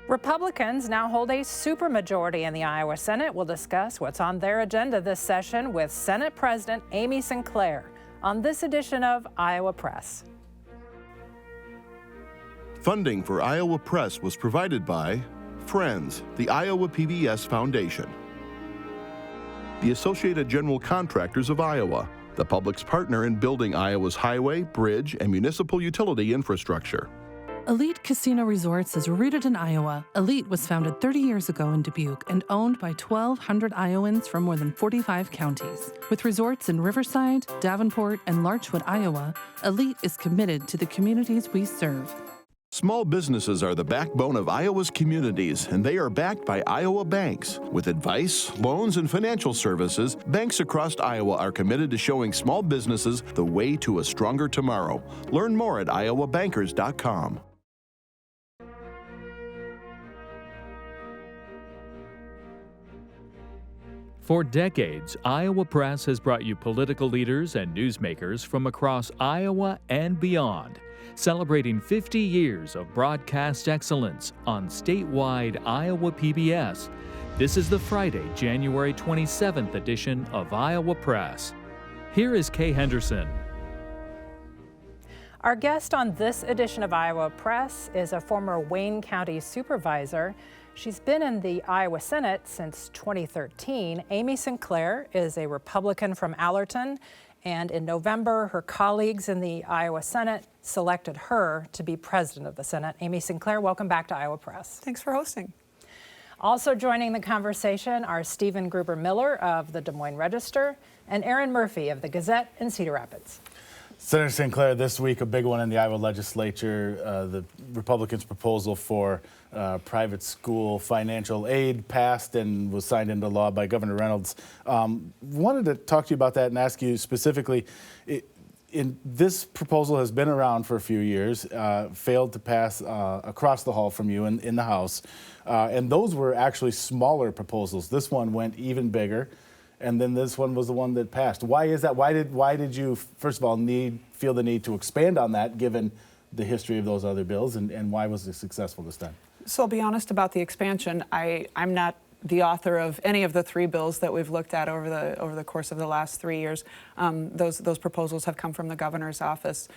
Republicans now hold a supermajority in the Iowa Senate. We'll discuss what's on their agenda this session with Senate President Amy Sinclair on this edition of Iowa Press. Funding for Iowa Press was provided by Friends, the Iowa PBS Foundation, the Associated General Contractors of Iowa, the public's partner in building Iowa's highway, bridge, and municipal utility infrastructure. Elite Casino Resorts is rooted in Iowa. Elite was founded 30 years ago in Dubuque and owned by 1,200 Iowans from more than 45 counties. With resorts in Riverside, Davenport, and Larchwood, Iowa, Elite is committed to the communities we serve. Small businesses are the backbone of Iowa's communities, and they are backed by Iowa banks. With advice, loans, and financial services, banks across Iowa are committed to showing small businesses the way to a stronger tomorrow. Learn more at iowabankers.com. For decades, Iowa Press has brought you political leaders and newsmakers from across Iowa and beyond, celebrating 50 years of broadcast excellence on statewide Iowa PBS. This is the Friday, January 27th edition of Iowa Press. Here is Kay Henderson. Our guest on this edition of Iowa Press is a former Wayne County supervisor. She's been in the Iowa Senate since 2013. Amy Sinclair is a Republican from R-Allerton, and in November, her colleagues in the Iowa Senate selected her to be president of the Senate. Amy Sinclair, welcome back to Iowa Press. Thanks for hosting. Also joining the conversation are Stephen Gruber-Miller of the Des Moines Register and Erin Murphy of the Gazette in Cedar Rapids. Senator Sinclair, this week a big one in the Iowa legislature, the Republicans' proposal for private school financial aid passed and was signed into law by Governor Reynolds. Wanted to talk to you about that and ask you specifically, this proposal has been around for a few years, failed to pass across the hall from you in the House, and those were actually smaller proposals. This one went even bigger. And then this one was the one that passed. Why is that? Why did you, first of all, feel the need to expand on that, given the history of those other bills, and why was it successful this time? So I'll be honest about the expansion. I'm not the author of any of the three bills that we've looked at over the course of the last 3 years. Those proposals have come from the governor's office.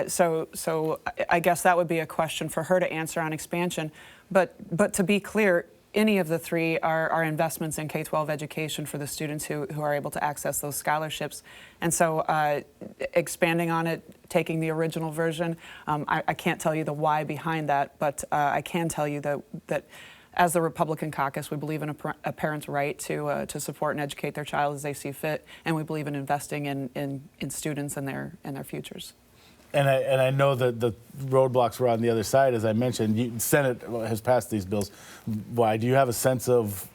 So I guess that would be a question for her to answer on expansion. But to be clear, any of the three are investments in K-12 education for the students who are able to access those scholarships. And so expanding on it, taking the original version, I can't tell you the why behind that, but I can tell you that as the Republican caucus, we believe in a parent's right to support and educate their child as they see fit, and we believe in investing in students and their futures. And I know that the roadblocks were on the other side, as I mentioned. The Senate has passed these bills. Why? Do you have a sense of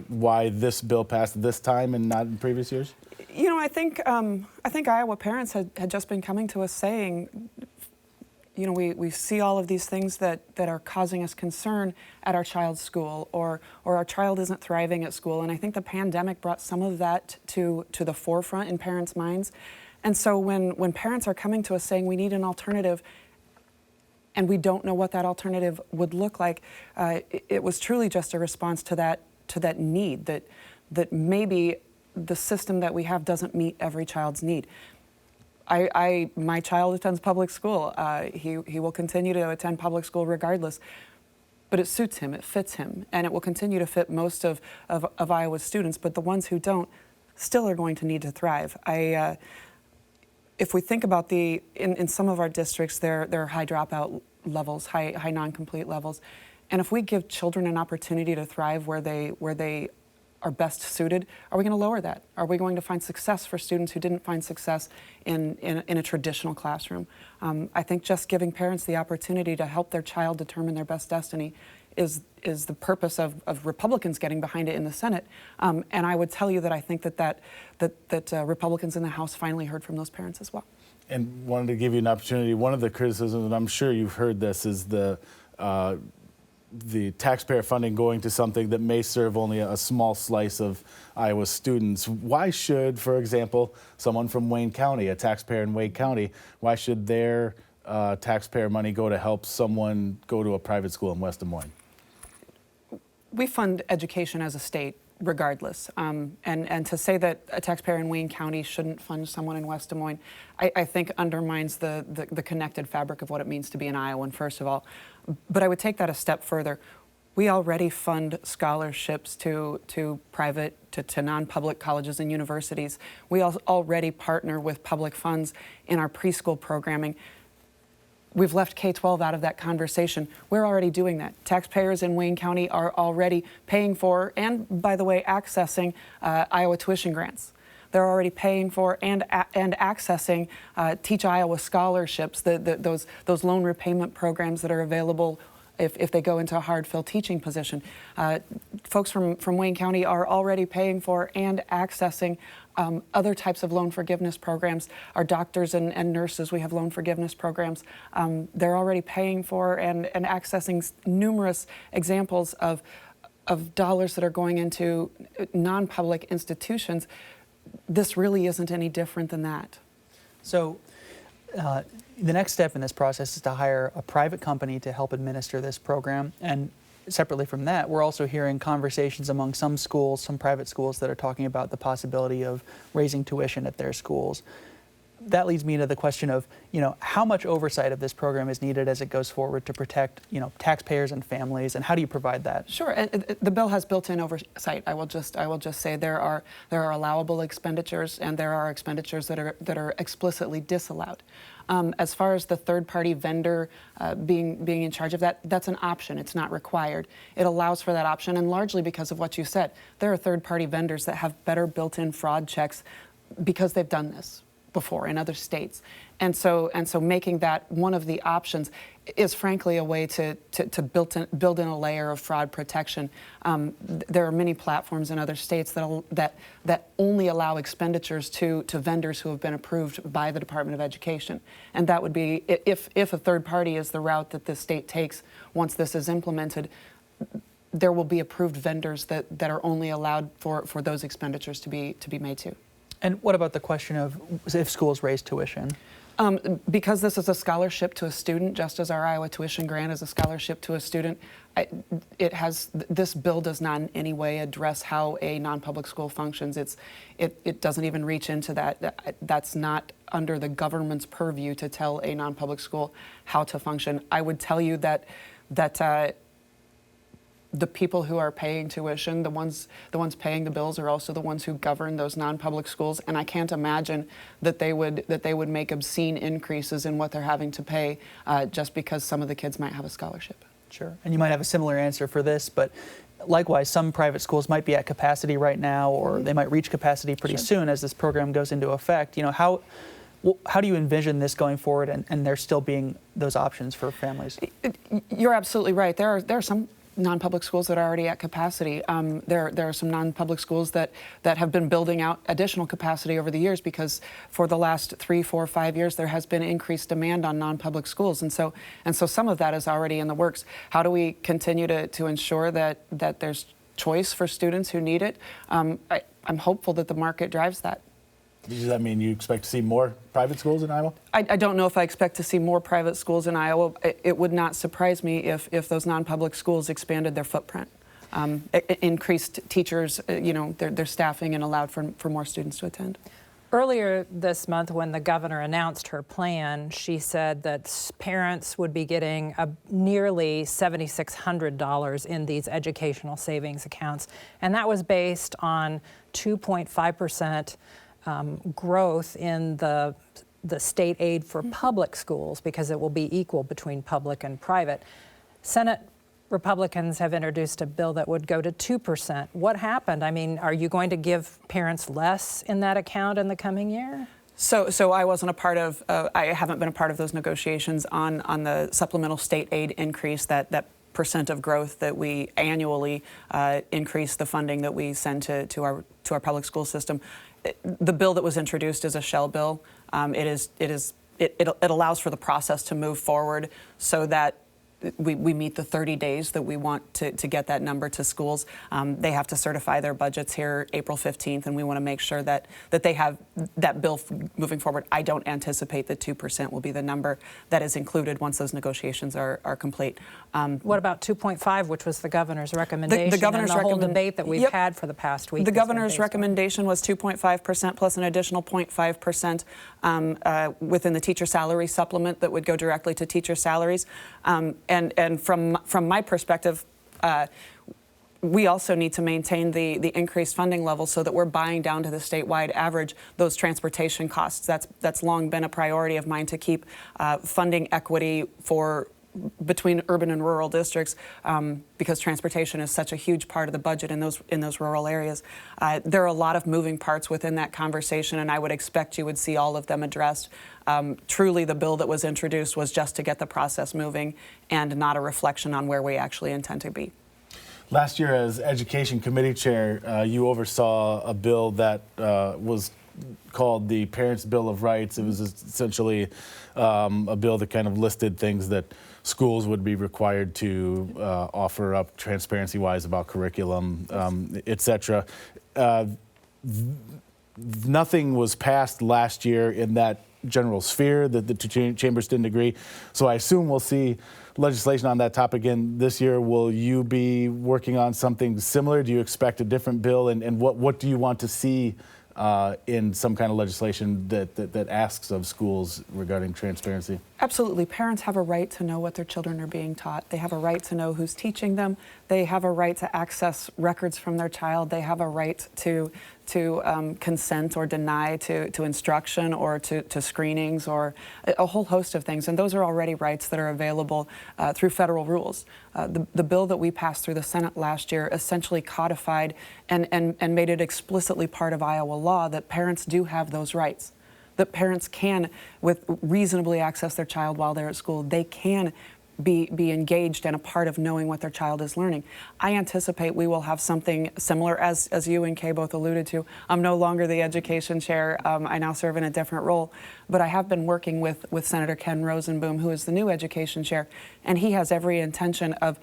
why this bill passed this time and not in previous years? You know, I think Iowa parents had just been coming to us saying, you know, we see all of these things that are causing us concern at our child's school, or our child isn't thriving at school. And I think the pandemic brought some of that to the forefront in parents' minds. And so when parents are coming to us saying we need an alternative and we don't know what that alternative would look like, it was truly just a response to that need, that maybe the system that we have doesn't meet every child's need. My child attends public school. He will continue to attend public school regardless, but it suits him, it fits him, and it will continue to fit most of Iowa's students, but the ones who don't still are going to need to thrive. If we think about in some of our districts, there are high dropout levels, high non-complete levels, and if we give children an opportunity to thrive where they are best suited, are we going to lower that? Are we going to find success for students who didn't find success in a traditional classroom? I think just giving parents the opportunity to help their child determine their best destiny is the purpose of Republicans getting behind it in the Senate. And I would tell you that I think that Republicans in the House finally heard from those parents as well. And wanted to give you an opportunity. One of the criticisms, and I'm sure you've heard this, is the taxpayer funding going to something that may serve only a small slice of Iowa students. Why should, for example, someone from Wayne County, a taxpayer in Wayne County, why should their taxpayer money go to help someone go to a private school in West Des Moines? We fund education as a state regardless. And to say that a taxpayer in Wayne County shouldn't fund someone in West Des Moines, I think undermines the connected fabric of what it means to be an Iowan, first of all. But I would take that a step further. We already fund scholarships to private, to non-public colleges and universities. We already partner with public funds in our preschool programming. We've left K-12 out of that conversation. We're already doing that. Taxpayers in Wayne County are already paying for, and by the way, accessing Iowa tuition grants. They're already paying for and accessing Teach Iowa scholarships, those loan repayment programs that are available if they go into a hard-fill teaching position. Folks from Wayne County are already paying for and accessing other types of loan forgiveness programs. Our doctors and nurses, we have loan forgiveness programs. They're already paying for and accessing numerous examples of dollars that are going into non-public institutions. This really isn't any different than that. So the next step in this process is to hire a private company to help administer this program. And separately from that, we're also hearing conversations among some schools, some private schools, that are talking about the possibility of raising tuition at their schools. That leads me to the question of, how much oversight of this program is needed as it goes forward to protect, taxpayers and families, and how do you provide that? Sure, and the bill has built-in oversight. I will just say there are allowable expenditures, and there are expenditures that are explicitly disallowed. As far as the third-party vendor being in charge of that, that's an option. It's not required. It allows for that option, and largely because of what you said, there are third-party vendors that have better built-in fraud checks because they've done this before in other states. And so making that one of the options is frankly a way to build in a layer of fraud protection. There are many platforms in other states that only allow expenditures to vendors who have been approved by the Department of Education. And that would be, if a third party is the route that the state takes once this is implemented, there will be approved vendors that are only allowed for those expenditures to be made to. And what about the question of if schools raise tuition? Because this is a scholarship to a student, just as our Iowa tuition grant is a scholarship to a student, this bill does not in any way address how a non-public school functions. It doesn't even reach into that. That's not under the government's purview to tell a non-public school how to function. I would tell you that the people who are paying tuition, the ones paying the bills, are also the ones who govern those non-public schools, and I can't imagine that they would make obscene increases in what they're having to pay just because some of the kids might have a scholarship. Sure, and you might have a similar answer for this, but likewise, some private schools might be at capacity right now, or they might reach capacity pretty soon as this program goes into effect. How do you envision this going forward, and there still being those options for families? You're absolutely right. There are some non-public schools that are already at capacity. There are some non-public schools that have been building out additional capacity over the years because for the last 3, 4, 5 years there has been increased demand on non-public schools, and so some of that is already in the works. How do we continue to ensure that there's choice for students who need it? I'm hopeful that the market drives that. Does that mean you expect to see more private schools in Iowa? I don't know if I expect to see more private schools in Iowa. It would not surprise me if those non-public schools expanded their footprint, increased teachers, their staffing, and allowed for more students to attend. Earlier this month, when the governor announced her plan, she said that parents would be getting nearly $7,600 in these educational savings accounts, and that was based on 2.5% growth in the state aid for public schools, because it will be equal between public and private. Senate Republicans have introduced a bill that would go to 2%. What happened? I mean, are you going to give parents less in that account in the coming year? So I wasn't a part of, I haven't been a part of those negotiations on the supplemental state aid increase, that percent of growth that we annually increase the funding that we send to our public school system. The bill that was introduced is a shell bill. It allows for the process to move forward so that we meet the 30 days that we want to get that number to schools. They have to certify their budgets here April 15th, and we want to make sure that they have that bill moving forward. I don't anticipate that 2% will be the number that is included once those negotiations are complete. What about 2.5, which was the governor's recommendation? The governor's and the whole debate that we've had for the past week. The governor's recommendation was 2.5% plus an additional 0.5% within the teacher salary supplement that would go directly to teacher salaries. And from my perspective, we also need to maintain the increased funding level so that we're buying down to the statewide average those transportation costs. That's long been a priority of mine, to keep funding equity between urban and rural districts, because transportation is such a huge part of the budget in those rural areas. There are a lot of moving parts within that conversation, and I would expect you would see all of them addressed. Truly, the bill that was introduced was just to get the process moving and not a reflection on where we actually intend to be. Last year, as Education Committee Chair, you oversaw a bill that was called the Parents' Bill of Rights. It was essentially a bill that kind of listed things that schools would be required to offer up transparency-wise about curriculum, et cetera. Nothing was passed last year in that general sphere. The two chambers didn't agree. So I assume we'll see legislation on that topic again this year. Will you be working on something similar? Do you expect a different bill? And what do you want to see in some kind of legislation that asks of schools regarding transparency? Absolutely. Parents have a right to know what their children are being taught. They have a right to know who's teaching them. They have a right to access records from their child. They have a right to consent or deny to instruction or to screenings or a whole host of things. And those are already rights that are available through federal rules. The bill that we passed through the Senate last year essentially codified and made it explicitly part of Iowa law that parents do have those rights. That parents can, reasonably access their child while they're at school. They can be engaged and a part of knowing what their child is learning. I anticipate we will have something similar, as you and Kay both alluded to. I'm no longer the education chair. I now serve in a different role. But I have been working with Senator Ken Rosenboom, who is the new education chair, and he has every intention of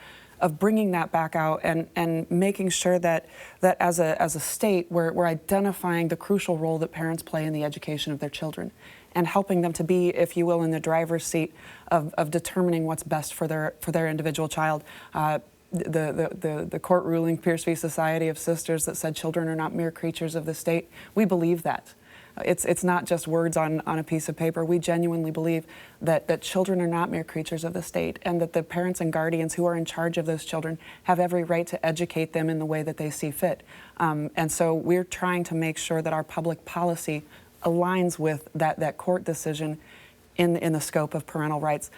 bringing that back out and making sure that as a state, we're identifying the crucial role that parents play in the education of their children and helping them to be, if you will, in the driver's seat of determining what's best for their individual child. The court ruling, Pierce v. Society of Sisters, that said children are not mere creatures of the state, we believe that. It's not just words on a piece of paper. We genuinely believe that children are not mere creatures of the state, and that the parents and guardians who are in charge of those children have every right to educate them in the way that they see fit. And so we're trying to make sure that our public policy aligns with that court decision in the scope of parental rights.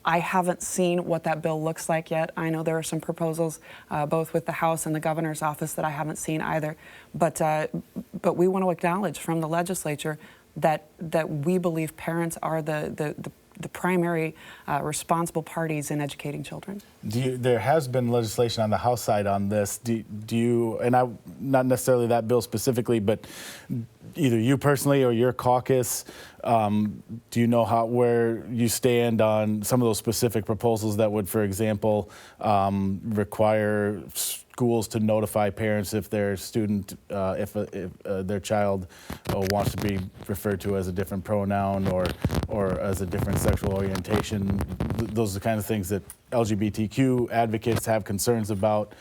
I haven't seen what that bill looks like yet. I know there are some proposals both with the House and the governor's office that I haven't seen either. But we want to acknowledge from the legislature that we believe parents are the primary responsible parties in educating children. There has been legislation on the House side on this. Do you, and not necessarily that bill specifically, but either you personally or your caucus, do you know where you stand on some of those specific proposals that would, for example, require schools to notify parents if their student, if their child wants to be referred to as a different pronoun or as a different sexual orientation? Those are the kind of things that LGBTQ advocates have concerns about.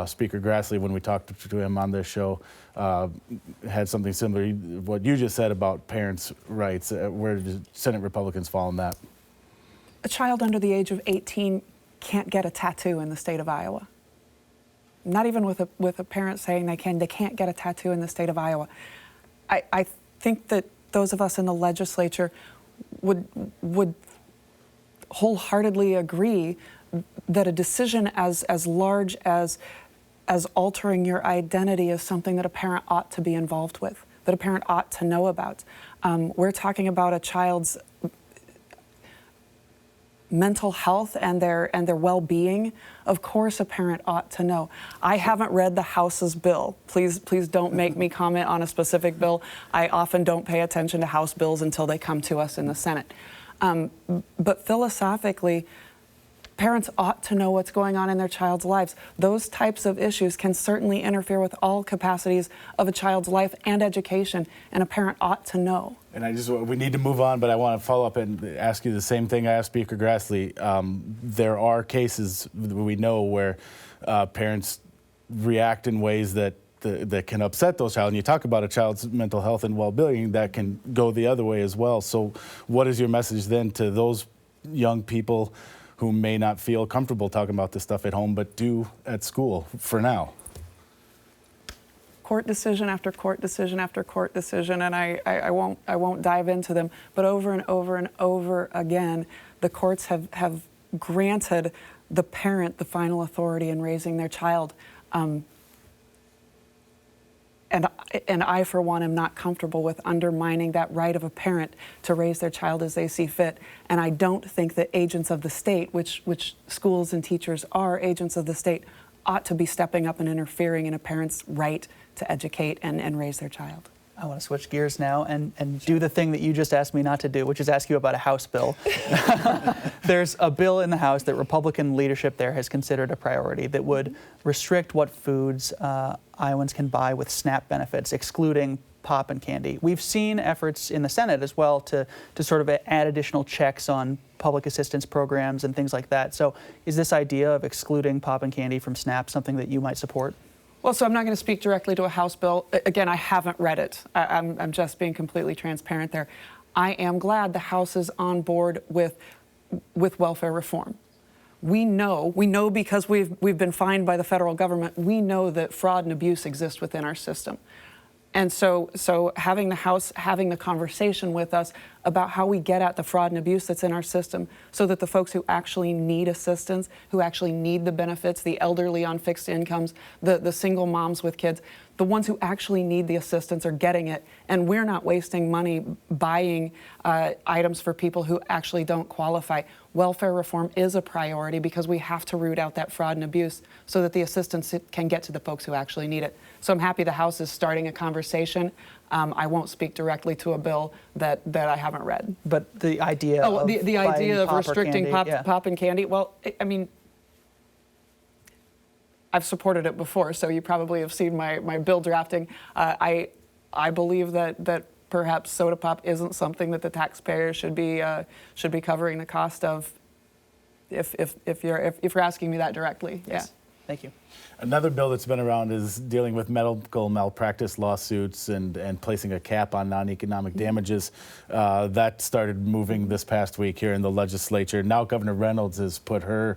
Speaker Grassley, when we talked to him on this show, had something similar to what you just said about parents' rights. Where do Senate Republicans fall on that? A child under the age of 18 can't get a tattoo in the state of Iowa. Not even with a parent saying they can't get a tattoo in the state of Iowa. I think that those of us in the legislature would wholeheartedly agree that a decision as large as altering your identity is something that a parent ought to be involved with, that a parent ought to know about. We're talking about a child's mental health and their well-being. Of course a parent ought to know. I haven't read the House's bill. Please don't make me comment on a specific bill. I often don't pay attention to House bills until they come to us in the Senate. But philosophically, Parents ought to know what's going on in their child's lives. Those types of issues can certainly interfere with all capacities of a child's life and education, and a parent ought to know. And we need to move on, but I want to follow up and ask you the same thing I asked Speaker Grassley. There are cases we know where parents react in ways that can upset those child. And you talk about a child's mental health and well-being, that can go the other way as well. So what is your message then to those young people who may not feel comfortable talking about this stuff at home, but do at school for now? Court decision after court decision after court decision, and I won't dive into them, but over and over and over again, the courts have granted the parent the final authority in raising their child. And I, for one, am not comfortable with undermining that right of a parent to raise their child as they see fit. And I don't think that agents of the state, which schools and teachers are agents of the state, ought to be stepping up and interfering in a parent's right to educate and raise their child. I want to switch gears now and do the thing that you just asked me not to do, which is ask you about a House bill. There's a bill in the House that Republican leadership there has considered a priority that would restrict what foods Iowans can buy with SNAP benefits, excluding pop and candy. We've seen efforts in the Senate as well to sort of add additional checks on public assistance programs and things like that. So is this idea of excluding pop and candy from SNAP something that you might support? Well, so I'm not going to speak directly to a House bill. Again, I haven't read it. I'm just being completely transparent there. I am glad the House is on board with welfare reform. We know because we've been fined by the federal government, we know that fraud and abuse exist within our system. And so having the House having the conversation with us about how we get at the fraud and abuse that's in our system so that the folks who actually need assistance, who actually need the benefits, the elderly on fixed incomes, the single moms with kids, the ones who actually need the assistance are getting it. And we're not wasting money buying items for people who actually don't qualify. Welfare reform is a priority because we have to root out that fraud and abuse so that the assistance can get to the folks who actually need it. So I'm happy the House is starting a conversation. I won't speak directly to a bill that I haven't read. But the idea of the idea of restricting pop and candy. Well, I mean, I've supported it before, so you probably have seen my bill drafting. I believe that perhaps soda pop isn't something that the taxpayer should be covering the cost of. If you're asking me that directly, yes. Yeah. Thank you. Another bill that's been around is dealing with medical malpractice lawsuits and placing a cap on non-economic damages. That started moving this past week here in the legislature. Now Governor Reynolds has put her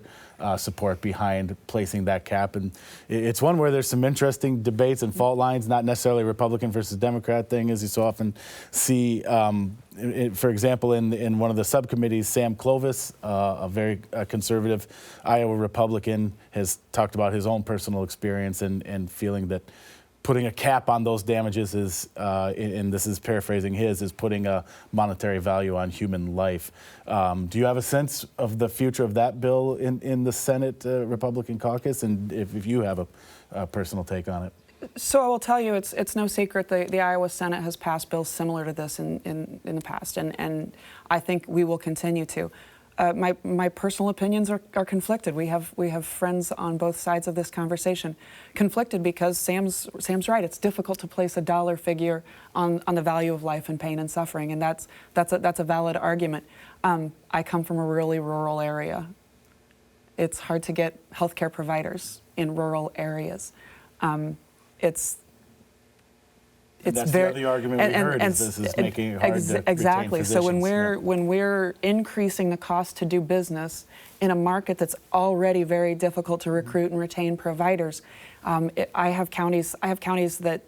support behind placing that cap. And it's one where there's some interesting debates and fault lines, not necessarily Republican versus Democrat thing, as you so often see. For example, in one of the subcommittees, Sam Clovis, a very conservative Iowa Republican, has talked about his own personal experience and feeling that putting a cap on those damages is, and this is paraphrasing his, is putting a monetary value on human life. Do you have a sense of the future of that bill in the Senate Republican caucus, and if you have a personal take on it? So I will tell you, it's no secret the Iowa Senate has passed bills similar to this in the past, and I think we will continue to. My personal opinions are conflicted. We have friends on both sides of this conversation. Conflicted because Sam's right. It's difficult to place a dollar figure on the value of life and pain and suffering, and that's a valid argument. I come from a really rural area. It's hard to get healthcare providers in rural areas. It's that's very, the other argument we heard is this is making it hard to exactly. retain So when physicians. we're increasing the cost to do business in a market that's already very difficult to recruit and retain providers, I have counties that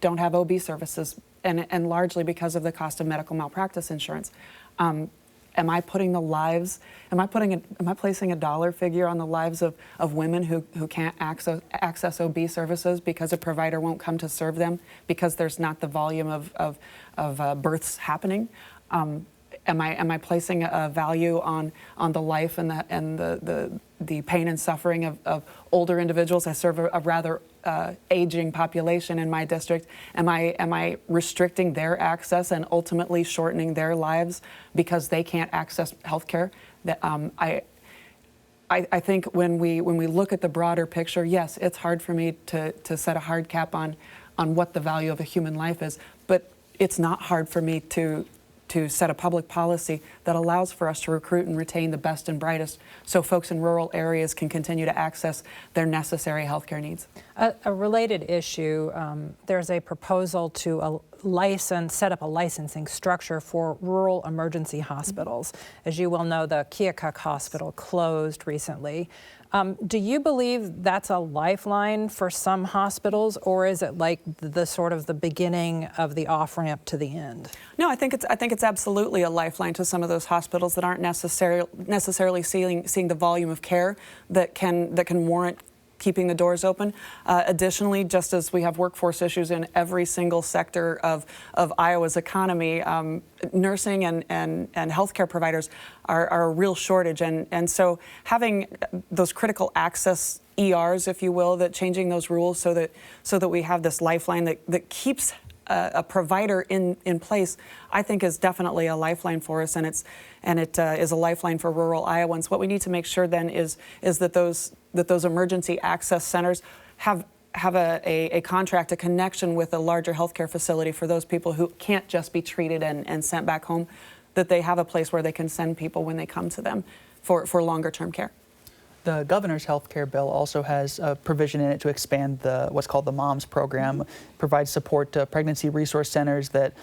don't have OB services, and largely because of the cost of medical malpractice insurance. Am I placing a dollar figure on the lives of women who can't access OB services because a provider won't come to serve them because there's not the volume of births happening? Am I placing a value on the life and the pain and suffering of older individuals? I serve a rather aging population in my district. Am I restricting their access and ultimately shortening their lives because they can't access health care? I think when we look at the broader picture, yes, it's hard for me to set a hard cap on what the value of a human life is, but it's not hard for me to set a public policy that allows for us to recruit and retain the best and brightest so folks in rural areas can continue to access their necessary healthcare needs. A related issue, there's a proposal to set up a licensing structure for rural emergency hospitals. As you well know, the Keokuk Hospital closed recently. Do you believe that's a lifeline for some hospitals, or is it like the sort of the beginning of the off-ramp to the end? No, I think it's absolutely a lifeline to some of those hospitals that aren't necessarily seeing the volume of care that can warrant keeping the doors open. Additionally, just as we have workforce issues in every single sector of Iowa's economy, nursing and healthcare providers are a real shortage. And so having those critical access ERs, if you will, that changing those rules so that we have this lifeline that keeps a provider in place, I think is definitely a lifeline for us, and it is a lifeline for rural Iowans. What we need to make sure then is that those emergency access centers have a contract, a connection with a larger healthcare facility for those people who can't just be treated and sent back home, that they have a place where they can send people when they come to them for longer term care. The governor's health care bill also has a provision in it to expand what's called the MOMS program, provides support to pregnancy resource centers that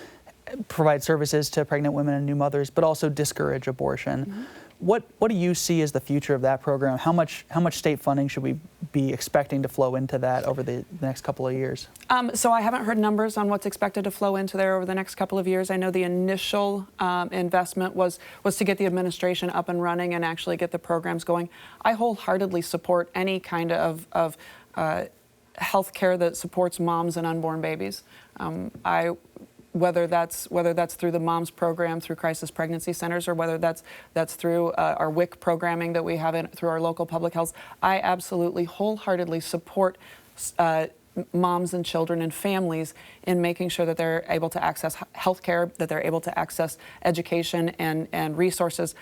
provide services to pregnant women and new mothers, but also discourage abortion. What do you see as the future of that program? How much state funding should we be expecting to flow into that over the next couple of years? So I haven't heard numbers on what's expected to flow into there over the next couple of years. I know the initial investment was to get the administration up and running and actually get the programs going. I wholeheartedly support any kind of health care that supports moms and unborn babies. Whether that's through the MOMS program, through crisis pregnancy centers, or whether that's through our WIC programming that we have through our local public health, I absolutely wholeheartedly support moms and children and families in making sure that they're able to access health care, that they're able to access education and resources.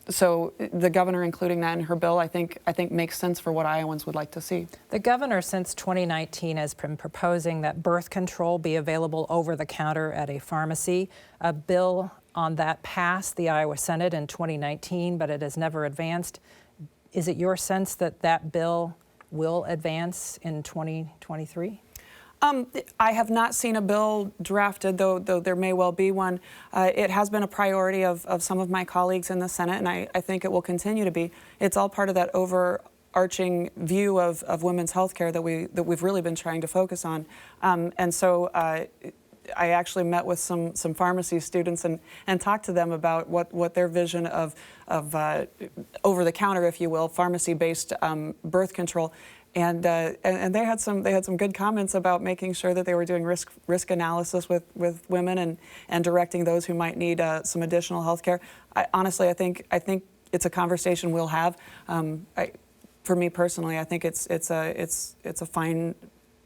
So the governor including that in her bill, I think makes sense for what Iowans would like to see. The governor since 2019 has been proposing that birth control be available over the counter at a pharmacy. A bill on that passed the Iowa Senate in 2019, but it has never advanced. Is it your sense that that bill will advance in 2023? I have not seen a bill drafted, though there may well be one. It has been a priority of some of my colleagues in the Senate, and I think it will continue to be. It's all part of that overarching view of women's health care that we've really been trying to focus on. And so I actually met with some pharmacy students and talked to them about what their vision of over-the-counter, if you will, pharmacy-based birth control. And they had some good comments about making sure that they were doing risk analysis with women and directing those who might need some additional health care. Honestly, I think it's a conversation we'll have. For me personally, I think it's a fine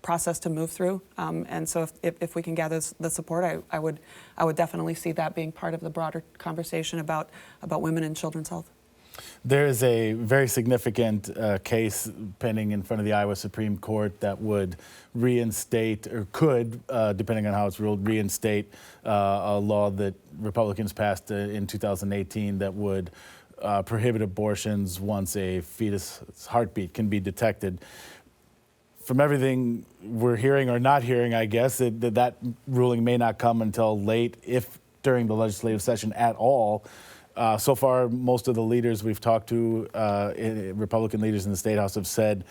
process to move through. And so if we can gather the support, I would definitely see that being part of the broader conversation about women and children's health. There is a very significant case pending in front of the Iowa Supreme Court that would reinstate, or could, depending on how it's ruled, reinstate a law that Republicans passed in 2018 that would prohibit abortions once a fetus heartbeat can be detected. From everything we're hearing or not hearing, I guess, that ruling may not come until late, if during the legislative session at all. So far, most of the leaders we've talked to, Republican leaders in the Statehouse, have said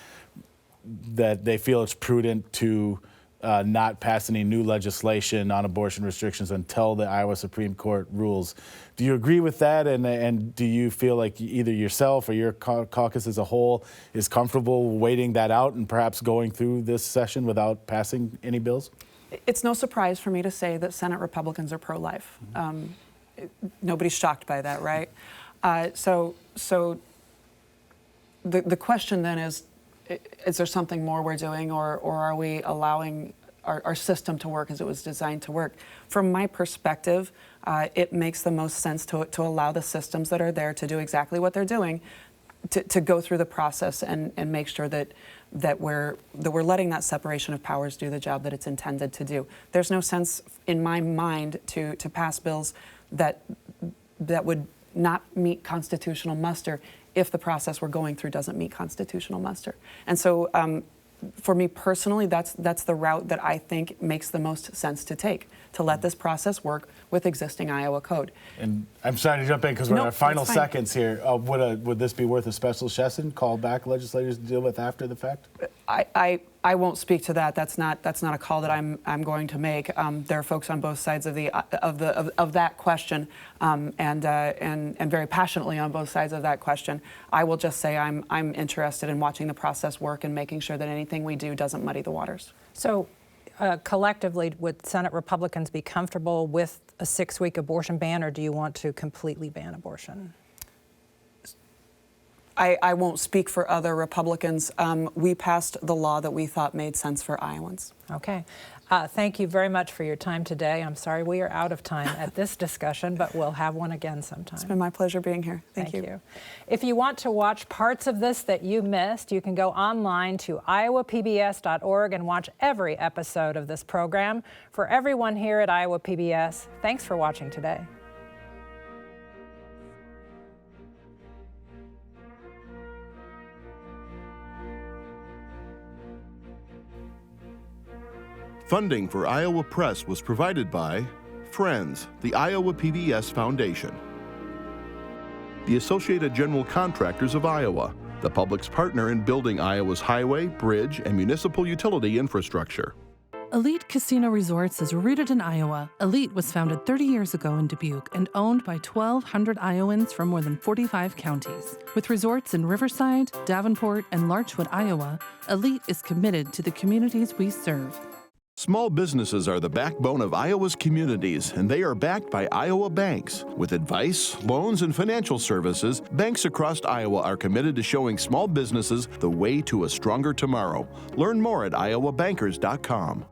that they feel it's prudent to not pass any new legislation on abortion restrictions until the Iowa Supreme Court rules. Do you agree with that? And do you feel like either yourself or your caucus as a whole is comfortable waiting that out and perhaps going through this session without passing any bills? It's no surprise for me to say that Senate Republicans are pro-life. Nobody's shocked by that, right? So the question then is there something more we're doing, or are we allowing our system to work as it was designed to work? From my perspective, it makes the most sense to allow the systems that are there to do exactly what they're doing, to go through the process and make sure that we're letting that separation of powers do the job that it's intended to do. There's no sense in my mind to pass bills that would not meet constitutional muster if the process we're going through doesn't meet constitutional muster. And so for me personally, that's the route that I think makes the most sense to take, to let this process work with existing Iowa code. And I'm sorry to jump in because we're in our final seconds here. Would this be worth a special session, call back legislators to deal with after the fact? I won't speak to that. That's not a call that I'm going to make. There are folks on both sides of that question, and very passionately on both sides of that question. I will just say I'm interested in watching the process work and making sure that anything we do doesn't muddy the waters. So, collectively, would Senate Republicans be comfortable with a 6-week abortion ban, or do you want to completely ban abortion? I won't speak for other Republicans. We passed the law that we thought made sense for Iowans. Okay. Thank you very much for your time today. I'm sorry we are out of time at this discussion, but we'll have one again sometime. It's been my pleasure being here. Thank you. If you want to watch parts of this that you missed, you can go online to iowapbs.org and watch every episode of this program. For everyone here at Iowa PBS, thanks for watching today. Funding for Iowa Press was provided by Friends, the Iowa PBS Foundation, the Associated General Contractors of Iowa, the public's partner in building Iowa's highway, bridge, and municipal utility infrastructure. Elite Casino Resorts is rooted in Iowa. Elite was founded 30 years ago in Dubuque and owned by 1,200 Iowans from more than 45 counties. With resorts in Riverside, Davenport, and Larchwood, Iowa, Elite is committed to the communities we serve. Small businesses are the backbone of Iowa's communities, and they are backed by Iowa banks. With advice, loans, and financial services, banks across Iowa are committed to showing small businesses the way to a stronger tomorrow. Learn more at iowabankers.com.